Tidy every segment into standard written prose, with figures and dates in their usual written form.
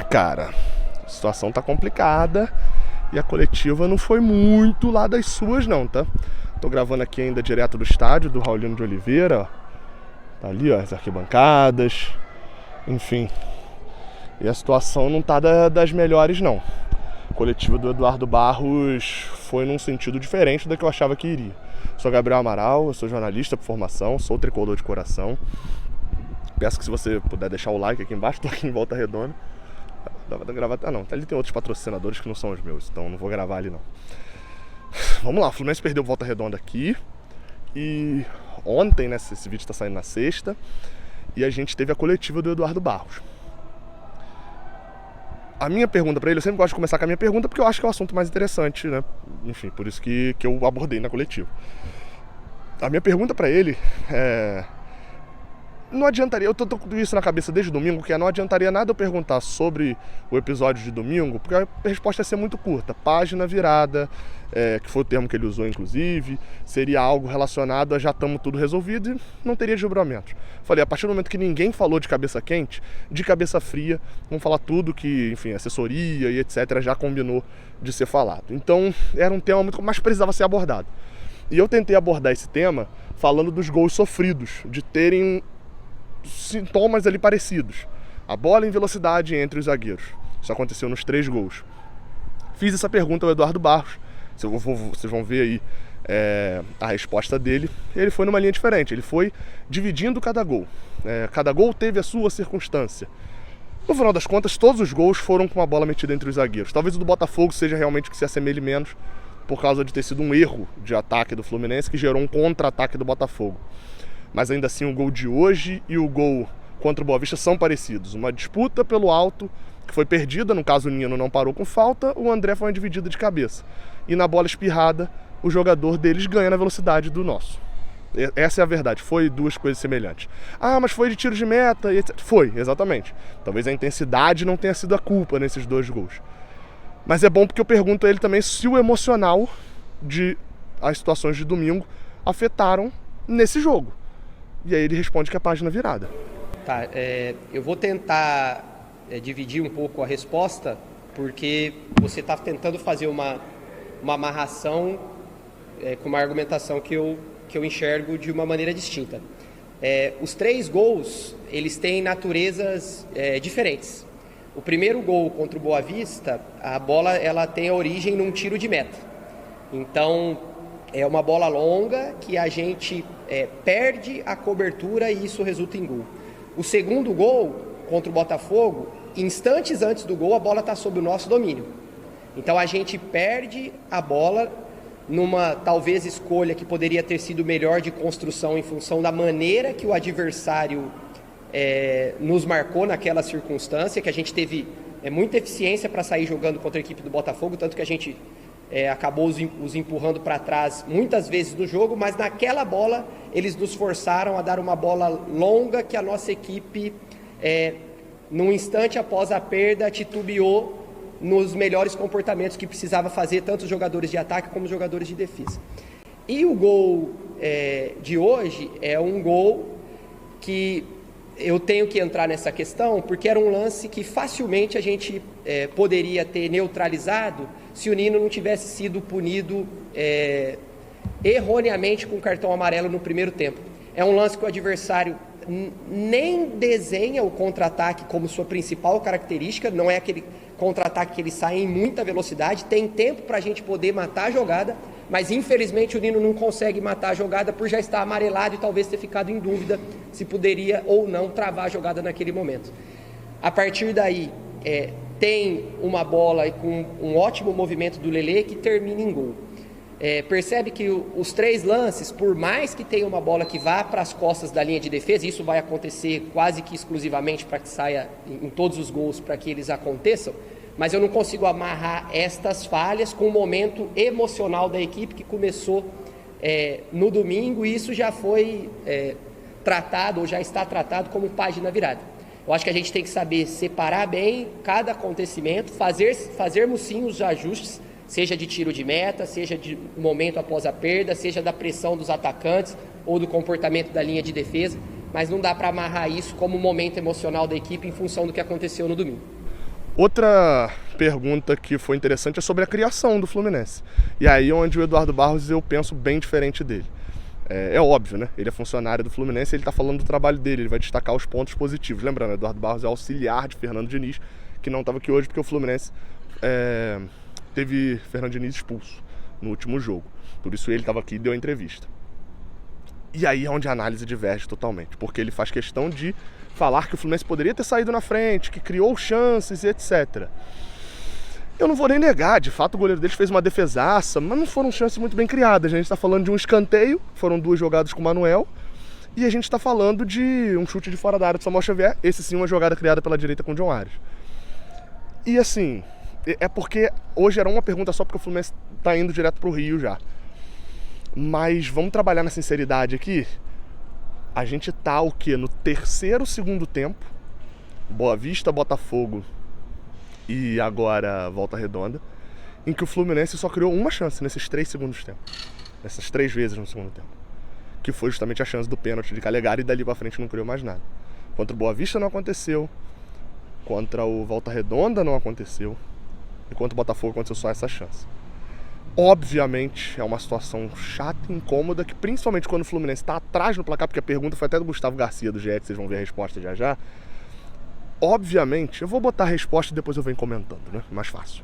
Cara, a situação tá complicada e a coletiva não foi muito lá das suas não, tá? Tô gravando aqui ainda direto do estádio do Raulino de Oliveira, ó. Tá ali, ó, as arquibancadas, enfim. E a situação não tá das melhores não. A coletiva do Eduardo Barros foi num sentido diferente da que eu achava que iria. Sou Gabriel Amaral, eu sou jornalista por formação, sou tricolor de coração. Peço que se você puder deixar o like aqui embaixo, tô aqui em Volta Redonda. Dá pra gravar. Ah não, ali tem outros patrocinadores que não são os meus, então não vou gravar ali não. Vamos lá, o Fluminense perdeu Volta Redonda aqui. E ontem, né, esse vídeo tá saindo na sexta, e a gente teve a coletiva do Eduardo Barros. A minha pergunta pra ele, eu sempre gosto de começar com a minha pergunta, porque eu acho que é o assunto mais interessante, né? Enfim, por isso que eu abordei na coletiva. A minha pergunta pra ele é... Não adiantaria, eu tô com isso na cabeça desde domingo, que não adiantaria nada eu perguntar sobre o episódio de domingo, porque a resposta ia ser muito curta. Página virada, que foi o termo que ele usou inclusive, seria algo relacionado a já estamos tudo resolvido e não teria desdobramentos. Falei, a partir do momento que ninguém falou de cabeça quente, de cabeça fria, vamos falar tudo que, enfim, assessoria e etc. já combinou de ser falado. Então, era um tema muito mais precisava ser abordado. E eu tentei abordar esse tema falando dos gols sofridos, de terem sintomas ali parecidos. A bola em velocidade entre os zagueiros. Isso aconteceu nos 3 gols. Fiz essa pergunta ao Eduardo Barros. Vocês vão ver aí a resposta dele. Ele foi numa linha diferente. Ele foi dividindo cada gol. Cada gol teve a sua circunstância. No final das contas, todos os gols foram com a bola metida entre os zagueiros. Talvez o do Botafogo seja realmente o que se assemelhe menos, por causa de ter sido um erro de ataque do Fluminense que gerou um contra-ataque do Botafogo. Mas ainda assim o gol de hoje e o gol contra o Boa Vista são parecidos. Uma disputa pelo alto, que foi perdida, no caso o Nino não parou com falta, o André foi uma dividida de cabeça. E na bola espirrada, o jogador deles ganha na velocidade do nosso. Essa é a verdade, foi 2 coisas semelhantes. Ah, mas foi de tiro de meta e etc. Foi, exatamente. Talvez a intensidade não tenha sido a culpa nesses 2 gols. Mas é bom porque eu pergunto a ele também se o emocional de as situações de domingo afetaram nesse jogo. E aí ele responde que é a página virada. Tá, eu vou tentar dividir um pouco a resposta, porque você está tentando fazer uma amarração com uma argumentação que eu enxergo de uma maneira distinta. Os 3 gols, eles têm naturezas diferentes. O primeiro gol contra o Boa Vista, a bola ela tem a origem num tiro de meta. Então, é uma bola longa que a gente perde a cobertura e isso resulta em gol. O segundo gol contra o Botafogo, instantes antes do gol, a bola está sob o nosso domínio. Então a gente perde a bola numa talvez escolha que poderia ter sido melhor de construção em função da maneira que o adversário nos marcou naquela circunstância, que a gente teve muita eficiência para sair jogando contra a equipe do Botafogo, tanto que a gente acabou os empurrando para trás muitas vezes no jogo, mas naquela bola eles nos forçaram a dar uma bola longa que a nossa equipe, num instante após a perda, titubeou nos melhores comportamentos que precisava fazer, tanto os jogadores de ataque como os jogadores de defesa. E o gol de hoje é um gol que eu tenho que entrar nessa questão, porque era um lance que facilmente a gente poderia ter neutralizado se o Nino não tivesse sido punido erroneamente com cartão amarelo no primeiro tempo. É um lance que o adversário nem desenha o contra-ataque como sua principal característica, não é aquele contra-ataque que ele sai em muita velocidade, tem tempo para a gente poder matar a jogada, mas infelizmente o Nino não consegue matar a jogada por já estar amarelado e talvez ter ficado em dúvida se poderia ou não travar a jogada naquele momento. A partir daí, tem uma bola com um ótimo movimento do Lelê que termina em gol. Percebe que os 3 lances, por mais que tenha uma bola que vá para as costas da linha de defesa, isso vai acontecer quase que exclusivamente para que saia em todos os gols, para que eles aconteçam, mas eu não consigo amarrar estas falhas com o momento emocional da equipe que começou no domingo, e isso já foi tratado, ou já está tratado como página virada. Eu acho que a gente tem que saber separar bem cada acontecimento, fazermos sim os ajustes, seja de tiro de meta, seja de momento após a perda, seja da pressão dos atacantes ou do comportamento da linha de defesa, mas não dá para amarrar isso como momento emocional da equipe em função do que aconteceu no domingo. Outra pergunta que foi interessante é sobre a criação do Fluminense. E aí onde o Eduardo Barros eu penso bem diferente dele. É óbvio, né? Ele é funcionário do Fluminense, ele está falando do trabalho dele, ele vai destacar os pontos positivos. Lembrando, Eduardo Barros é auxiliar de Fernando Diniz, que não estava aqui hoje porque o Fluminense teve Fernando Diniz expulso no último jogo. Por isso ele estava aqui e deu a entrevista. E aí é onde a análise diverge totalmente, porque ele faz questão de falar que o Fluminense poderia ter saído na frente, que criou chances e etc. Eu não vou nem negar, de fato o goleiro deles fez uma defesaça, mas não foram chances muito bem criadas. A gente está falando de um escanteio, foram 2 jogadas com o Manuel, e a gente está falando de um chute de fora da área do Samuel Xavier, esse sim uma jogada criada pela direita com o John Ares. E assim, é porque hoje era uma pergunta só porque o Fluminense está indo direto para o Rio já. Mas vamos trabalhar na sinceridade aqui. A gente tá o quê? No terceiro segundo tempo, Boa Vista, Botafogo e agora Volta Redonda, em que o Fluminense só criou uma chance nesses 3 segundos tempo. Essas 3 vezes no segundo tempo. Que foi justamente a chance do pênalti de Calegari, e dali pra frente não criou mais nada. Contra o Boa Vista não aconteceu, contra o Volta Redonda não aconteceu, e contra o Botafogo aconteceu só essa chance. Obviamente é uma situação chata e incômoda, que principalmente quando o Fluminense está atrás no placar, porque a pergunta foi até do Gustavo Garcia do GE, que vocês vão ver a resposta já já. Obviamente, eu vou botar a resposta e depois eu venho comentando, né? Mais fácil.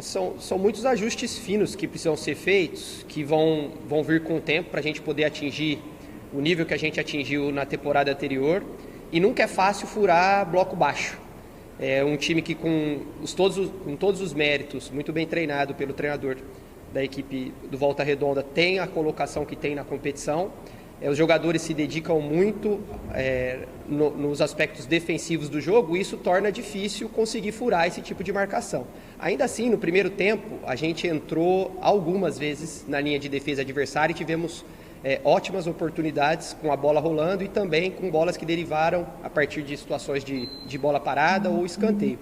São muitos ajustes finos que precisam ser feitos, que vão vir com o tempo para a gente poder atingir o nível que a gente atingiu na temporada anterior. E nunca é fácil furar bloco baixo. É um time que com todos os méritos, muito bem treinado pelo treinador da equipe do Volta Redonda, tem a colocação que tem na competição. Os jogadores se dedicam muito nos aspectos defensivos do jogo, e isso torna difícil conseguir furar esse tipo de marcação. Ainda assim, no primeiro tempo, a gente entrou algumas vezes na linha de defesa adversária e tivemos ótimas oportunidades com a bola rolando e também com bolas que derivaram a partir de situações de bola parada ou escanteio.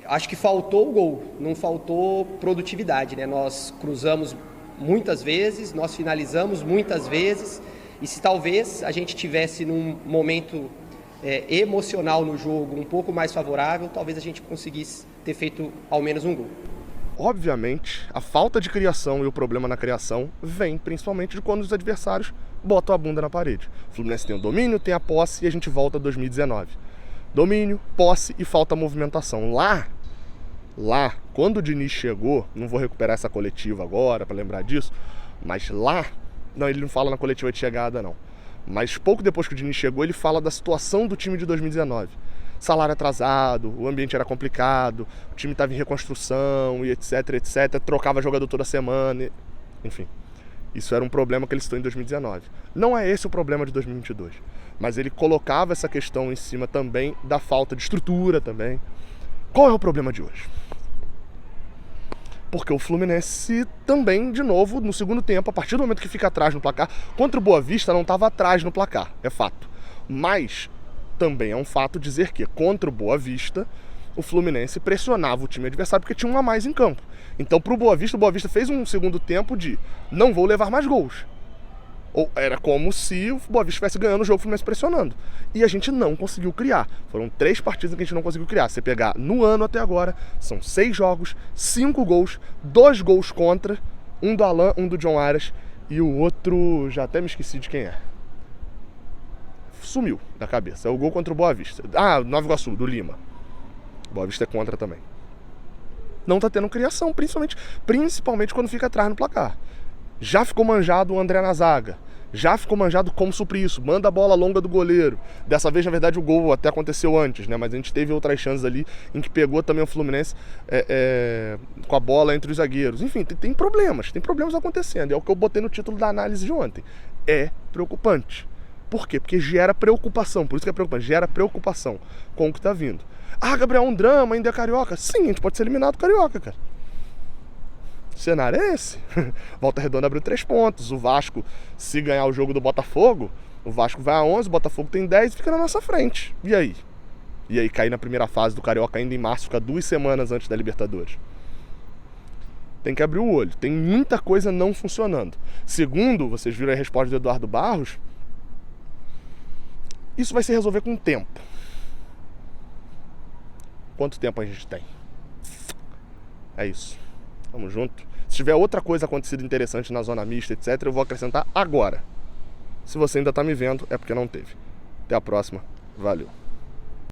Acho que faltou o gol, não faltou produtividade, né? Nós cruzamos muitas vezes, nós finalizamos muitas vezes, e se talvez a gente tivesse num momento emocional no jogo um pouco mais favorável, talvez a gente conseguisse ter feito ao menos um gol. Obviamente, a falta de criação e o problema na criação vem principalmente de quando os adversários botam a bunda na parede. O Fluminense tem o domínio, tem a posse, e a gente volta a 2019. Domínio, posse e falta movimentação. Lá, quando o Diniz chegou, não vou recuperar essa coletiva agora para lembrar disso, mas lá, não, ele não fala na coletiva de chegada não, mas pouco depois que o Diniz chegou, ele fala da situação do time de 2019. Salário atrasado, o ambiente era complicado, o time estava em reconstrução e etc, trocava jogador toda semana, enfim. Isso era um problema que ele citou em 2019. Não é esse o problema de 2022, mas ele colocava essa questão em cima também da falta de estrutura também. Qual é o problema de hoje? Porque o Fluminense também, de novo, no segundo tempo, a partir do momento que fica atrás no placar, contra o Boa Vista não estava atrás no placar, é fato. Mas também é um fato dizer que contra o Boa Vista, o Fluminense pressionava o time adversário porque tinha um a mais em campo. Então pro Boa Vista, o Boa Vista fez um segundo tempo de não vou levar mais gols. Ou era como se o Boa Vista estivesse ganhando o jogo, o Fluminense pressionando. E a gente não conseguiu criar. Foram 3 partidas que a gente não conseguiu criar. Se você pegar no ano até agora, são 6 jogos, 5 gols, 2 gols contra, um do Alan, um do John Aras e o outro, já até me esqueci de quem é. Sumiu da cabeça. É o gol contra o Boa Vista. Nova Iguaçu, do Lima. Boa Vista é contra também. Não tá tendo criação, principalmente quando fica atrás no placar. Já ficou manjado o André na zaga. Já ficou manjado como suprir isso. Manda a bola longa do goleiro. Dessa vez, na verdade, o gol até aconteceu antes, né? Mas a gente teve outras chances ali em que pegou também o Fluminense com a bola entre os zagueiros. Enfim, tem problemas acontecendo. É o que eu botei no título da análise de ontem. É preocupante. Por quê? Porque gera preocupação. Por isso que é preocupante. Gera preocupação com o que tá vindo. Gabriel, um drama, ainda é carioca? Sim, a gente pode ser eliminado carioca, cara. O cenário é esse. Volta Redonda abriu 3 pontos. O Vasco, se ganhar o jogo do Botafogo, o Vasco vai a 11, o Botafogo tem 10 e fica na nossa frente. E aí? E aí cair na primeira fase do Carioca ainda em março, fica 2 semanas antes da Libertadores. Tem que abrir o olho. Tem muita coisa não funcionando. Segundo, vocês viram a resposta do Eduardo Barros, isso vai se resolver com o tempo. quanto tempo a gente tem. É isso. Tamo junto. Se tiver outra coisa acontecida interessante na zona mista, etc., eu vou acrescentar agora. Se você ainda tá me vendo, é porque não teve. Até a próxima. Valeu.